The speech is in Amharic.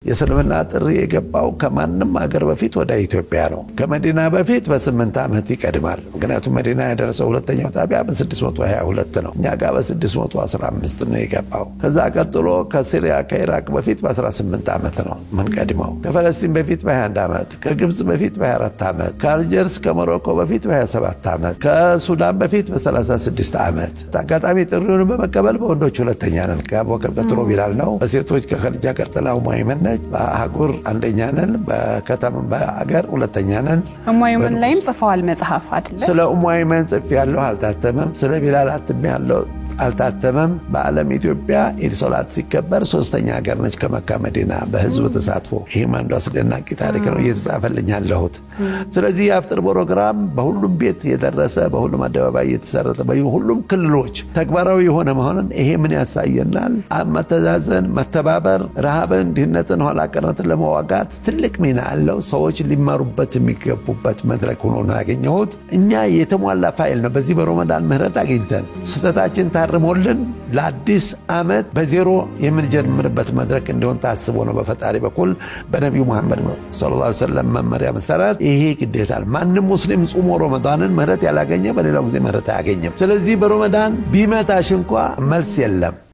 የሰለመና ጥሪ የገባው ከማንም ሀገር በፊት ወደ ኢትዮጵያ ነው። ከመዲና በፊት በ8 ዓመት ይቀድማል። ምክንያቱም መዲና የደረሰው ሁለተኛው ጣቢያ በ622 ነው። እኛ ጋር በ615 ነው የገባው። ከዛ ቀጥሎ ከሲሪያ ከኢራቅ በፊት በ18 ዓመት ነው መንቀድመው። ከፈለስቲን በፊት በ21 ዓመት፣ ከግብጽ በፊት በ24 ዓመት፣ ከአልጀርስ ከሞሮኮ በፊት በ27 ዓመት፣ ከሱዳን በፊት በ36 ዓመት። አጋጣሚ ጥሪውን በመቀበል በወንዶች ሁለተኛ ነን። ከአቡበከር ቀጥሎ ቢላል ነው። በሴቶች ከኸዲጃ ቀጥለው ሙአይመን በአህጉር አንደኛ ነን። በከተማ በአገር ሁለተኛ ነን። ሙአይመን ላይም ጽፈዋል መጽሐፍ አይደለ? ስለ ሙአይመን ጽፍ ያለው አልታተመም። ስለ ቢላል አትም ያለው አልታተመም። በዓለም ኢትዮጵያ ኢድ ሶላት ሲከበር ሶስተኛ ሀገር ነች ከመካ መዲና በህዝብ ተሳትፎ። ይሄም አንዱ አስደናቂ ታሪክ ነው እየተጻፈልኝ ያለሁት። ስለዚህ የአፍጥር ፕሮግራም በሁሉም ቤት የደረሰ በሁሉም አደባባይ የተሰረተ በሁሉም ክልሎች ተግባራዊ የሆነ መሆኑን ይሄ ምን ያሳየናል? መተዛዘን፣ መተባበር፣ ረሃብን፣ ድህነትን፣ ኋላ ቀርነትን ለመዋጋት ትልቅ ሚና አለው። ሰዎች ሊማሩበት የሚገቡበት መድረክ ሆኖ ነው ያገኘሁት። እኛ የተሟላ ፋይል ነው በዚህ በረመዳን ምህረት አግኝተን ስተታችን ታርሞልን ለአዲስ ዓመት በዜሮ የምንጀምርበት መድረክ እንዲሆን ታስቦ ነው በፈጣሪ በኩል በነቢዩ መሐመድ ሰለላሁ ዐለይሂ ወሰለም መመሪያ መሰረት ይሄ ግዴታል። ማንም ሙስሊም ጾሞ ረመዳንን ምህረት ያላገኘ በሌላው ጊዜ ምህረት አያገኝም። ስለዚህ በረመዳን ቢመታሽ እንኳን መልስ የለም።